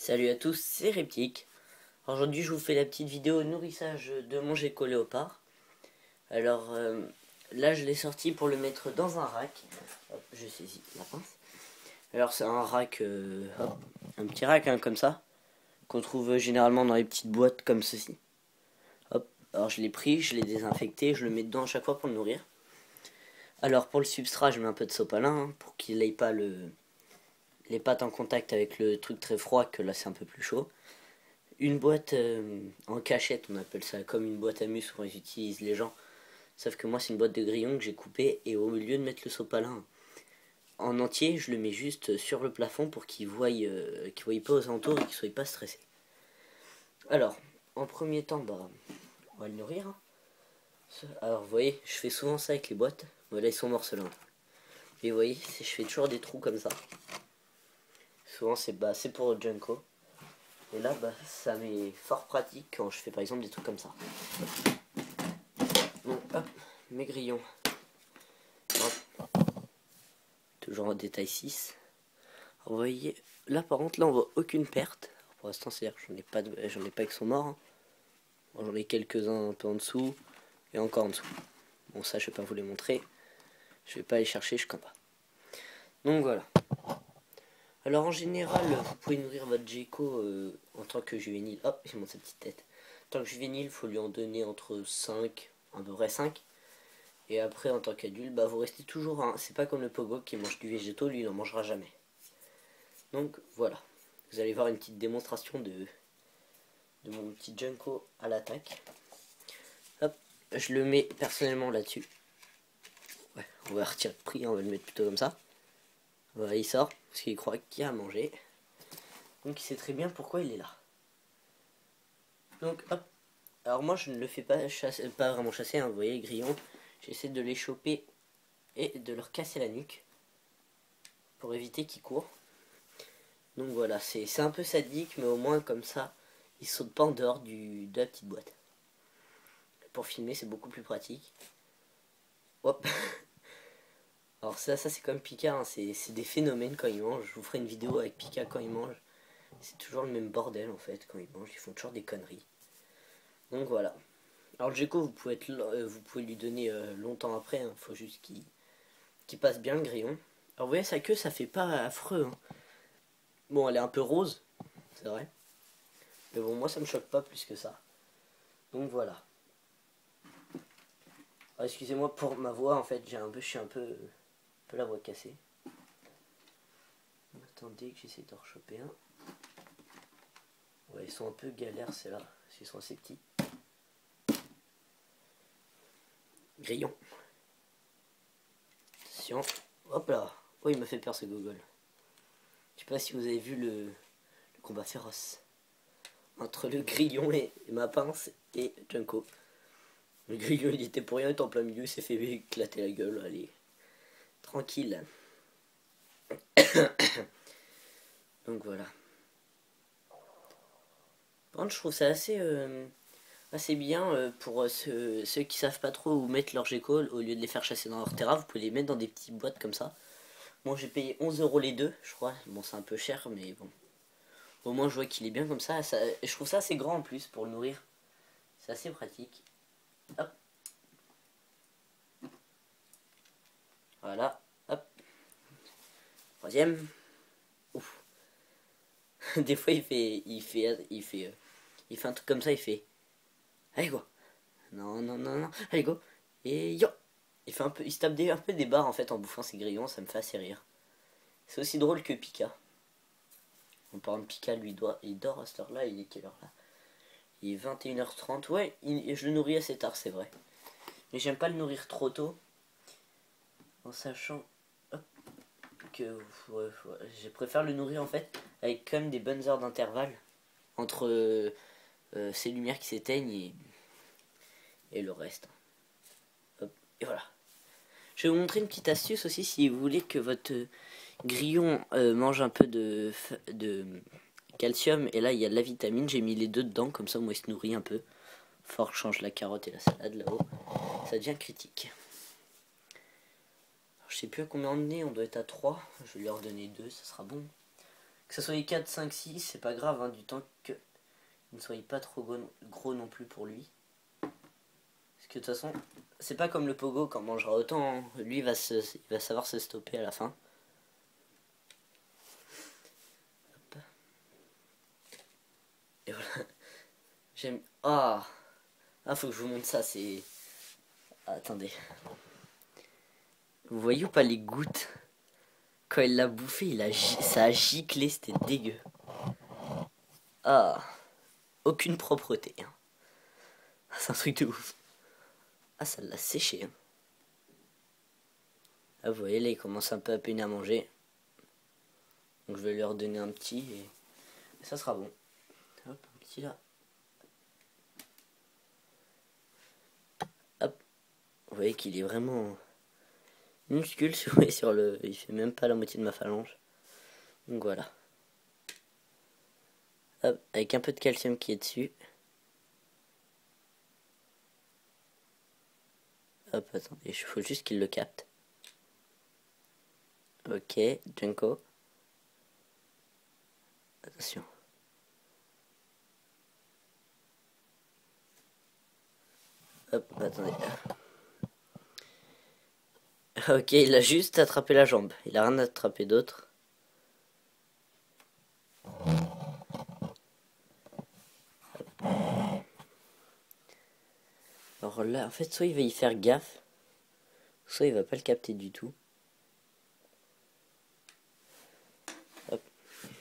Salut à tous, c'est Reptique. Aujourd'hui je vous fais la petite vidéo nourrissage de mon gecko léopard. Alors là je l'ai sorti pour le mettre dans un rack. Hop, je saisis la pince. Alors c'est un rack, un petit rack comme ça, qu'on trouve généralement dans les petites boîtes comme ceci. Hop, alors je l'ai pris, je l'ai désinfecté, je le mets dedans à chaque fois pour le nourrir. Alors pour le substrat je mets un peu de sopalin pour qu'il n'aille pas les pattes en contact avec le truc très froid, que là c'est un peu plus chaud. Une boîte en cachette, on appelle ça, comme une boîte à mus où ils utilisent les gens. Sauf que moi c'est une boîte de grillons que j'ai coupée, et au lieu de mettre le sopalin en entier, je le mets juste sur le plafond pour qu'ils voient pas aux alentours et qu'ils soient pas stressés. Alors, en premier temps, on va le nourrir. Alors vous voyez, je fais souvent ça avec les boîtes. Voilà, ils sont morcelins. Et vous voyez, je fais toujours des trous comme ça. Souvent c'est pour Junko. Et là, ça m'est fort pratique quand je fais par exemple des trucs comme ça. Donc, hop, mes grillons. Hop. Toujours en détail 6. Alors, vous voyez, là par contre, là on voit aucune perte. Alors, pour l'instant, c'est-à-dire que j'en ai pas qui sont morts. Hein. Bon, j'en ai quelques-uns un peu en dessous et encore en dessous. Bon, ça, je vais pas vous les montrer. Je vais pas aller chercher, je comprends pas. Donc voilà. Alors en général, vous pouvez nourrir votre gecko en tant que juvénile. Hop, il monte sa petite tête. En tant que juvénile, il faut lui en donner entre 5, à peu près 5. Et après, en tant qu'adulte, vous restez toujours un... C'est pas comme le pogo qui mange du végétaux, lui il n'en mangera jamais. Donc voilà. Vous allez voir une petite démonstration de mon petit Junko à l'attaque. Hop, je le mets personnellement là-dessus. Ouais, on va retirer le prix, on va le mettre plutôt comme ça. Voilà, il sort, parce qu'il croit qu'il a à manger. Donc il sait très bien pourquoi il est là. Donc hop. Alors moi je ne le fais pas chasser, pas vraiment chasser, hein, vous voyez les grillons. J'essaie de les choper et de leur casser la nuque. Pour éviter qu'ils courent. Donc voilà, c'est un peu sadique, mais au moins comme ça, ils sautent pas en dehors de la petite boîte. Pour filmer c'est beaucoup plus pratique. Hop. Alors ça c'est comme Pika, hein, c'est des phénomènes quand ils mangent. Je vous ferai une vidéo avec Pika quand il mange. C'est toujours le même bordel en fait quand ils mangent, ils font toujours des conneries. Donc voilà. Alors le gecko vous pouvez lui donner longtemps après, hein. Faut juste qu'il passe bien le grillon. Alors vous voyez sa queue ça fait pas affreux. Hein. Bon elle est un peu rose, c'est vrai. Mais bon moi ça me choque pas plus que ça. Donc voilà. Excusez-moi pour ma voix en fait, je suis un peu la voix cassée. Attendez que j'essaie d'en rechoper un. Ouais, ils sont un peu galères ceux-là, parce qu'ils sont assez petits. Grillon. Attention. Hop là. Oh, il m'a fait peur ce gogol. Je sais pas si vous avez vu le combat féroce entre le grillon et ma pince et Junko. Le grillon il était pour rien, il était en plein milieu, il s'est fait éclater la gueule. Allez, tranquille. Donc voilà. Par contre, je trouve ça assez bien pour ceux qui savent pas trop où mettre leurs gecko. Au lieu de les faire chasser dans leur terrain, vous pouvez les mettre dans des petites boîtes comme ça. Moi j'ai payé 11 € les deux, je crois. Bon, c'est un peu cher, mais bon. Au moins, je vois qu'il est bien comme ça. Je trouve ça assez grand en plus pour le nourrir. C'est assez pratique. Hop. Voilà. Hop. Troisième. Ouf. Des fois, il fait un truc comme ça. Il fait. Allez go. Non, non, non, non. Allez go. Et yo. Il se tape un peu des barres en fait en bouffant ses grillons. Ça me fait assez rire. C'est aussi drôle que Pika. Par exemple, Pika, lui, il dort à cette heure-là. Il est quelle heure là? Il est 21h30. Ouais, je le nourris assez tard, c'est vrai. Mais j'aime pas le nourrir trop tôt. En sachant que je préfère le nourrir en fait avec quand même des bonnes heures d'intervalle entre ces lumières qui s'éteignent et le reste. Hop, et voilà. Je vais vous montrer une petite astuce aussi si vous voulez que votre grillon mange un peu de calcium. Et là il y a de la vitamine, j'ai mis les deux dedans, comme ça moi il se nourrit un peu. Fort change la carotte et la salade là-haut. Ça devient critique. Alors, je sais plus à combien on est, on doit être à 3. Je vais lui en donner 2, ça sera bon. Que ce soit 4, 5, 6, c'est pas grave, hein, du temps que il ne soit pas trop gros non plus pour lui. Parce que de toute façon, c'est pas comme le pogo quand on mangera autant, hein. Lui il va savoir se stopper à la fin. Hop. Et voilà. J'aime... Ah, faut que je vous montre ça, c'est... Attendez. Vous voyez ou pas les gouttes? Quand il l'a bouffé, ça a giclé, c'était dégueu. Ah, aucune propreté. Hein. C'est un truc de ouf. Ah, ça l'a séché. Hein. Ah, vous voyez, là, il commence un peu à peiner à manger. Donc, je vais lui redonner un petit et ça sera bon. Hop, un petit là. Hop. Vous voyez qu'il est vraiment minuscule sur le... Il fait même pas la moitié de ma phalange. Donc, voilà. Hop, avec un peu de calcium qui est dessus. Hop, attendez, il faut juste qu'il le capte. Ok, Junko. Attention. Hop, attendez. Ok, il a juste attrapé la jambe. Il a rien attrapé d'autre. Alors là, en fait, soit il va y faire gaffe, soit il va pas le capter du tout. Hop.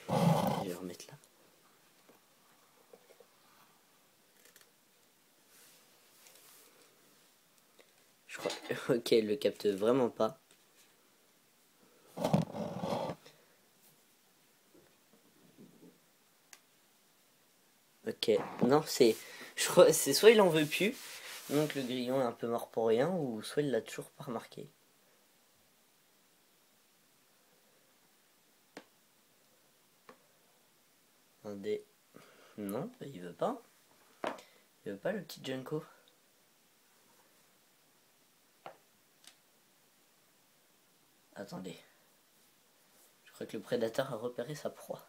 Je vais remettre là. Je crois... Ok, il le capte vraiment pas. Ok, non, c'est... Je crois c'est soit il en veut plus, donc le grillon est un peu mort pour rien, ou soit il l'a toujours pas remarqué. Attendez. Non, il veut pas. Il veut pas le petit Junko. Attendez. Je crois que le prédateur a repéré sa proie.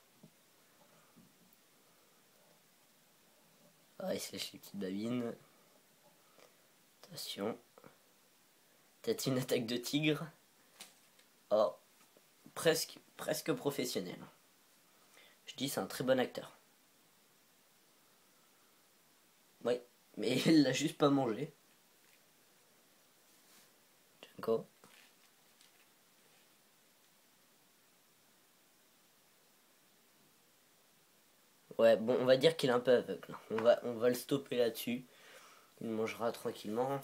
Ah, il se lèche les petites babines. Attention. Peut-être une attaque de tigre. Oh, presque professionnel. Je dis c'est un très bon acteur. Oui, mais il l'a juste pas mangé. Junko. Ouais, bon, on va dire qu'il est un peu aveugle. On va le stopper là-dessus. Il mangera tranquillement.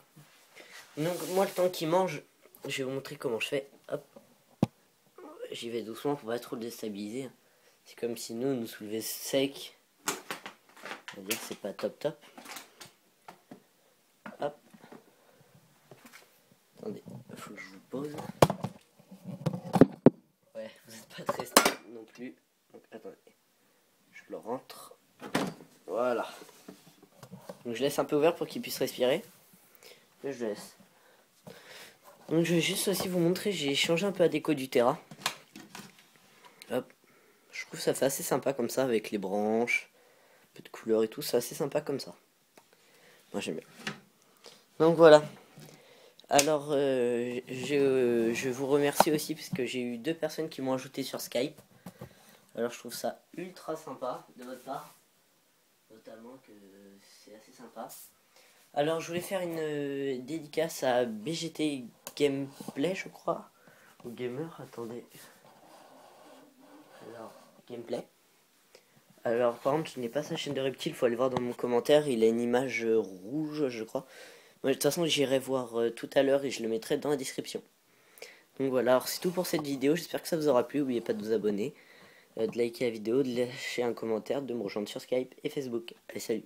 Donc, moi, le temps qu'il mange, je vais vous montrer comment je fais. Hop. J'y vais doucement pour pas trop le déstabiliser. C'est comme si nous soulevait sec. On va dire que c'est pas top. Hop. Attendez, il faut que je vous pose. Ouais, vous n'êtes pas très stable non plus. Donc, attendez. Je le rentre. Voilà. Donc, je laisse un peu ouvert pour qu'il puisse respirer. Et je le laisse. Donc, je vais juste aussi vous montrer. J'ai changé un peu la déco du terrain. Hop. Je trouve ça fait assez sympa comme ça avec les branches. Un peu de couleur et tout. C'est assez sympa comme ça. Moi, j'aime bien. Donc, voilà. Alors, je vous remercie aussi parce que j'ai eu 2 personnes qui m'ont ajouté sur Skype. Alors, je trouve ça ultra sympa de votre part. Notamment que c'est assez sympa. Alors, je voulais faire une dédicace à BGT Gameplay, je crois. Ou Gamer, attendez. Alors, Gameplay. Alors, par contre, je n'ai pas sa chaîne de reptile. Il faut aller voir dans mon commentaire. Il a une image rouge, je crois. De toute façon, j'irai voir tout à l'heure et je le mettrai dans la description. Donc voilà, alors c'est tout pour cette vidéo. J'espère que ça vous aura plu. N'oubliez pas de vous abonner, de liker la vidéo, de lâcher un commentaire, de me rejoindre sur Skype et Facebook. Allez, salut!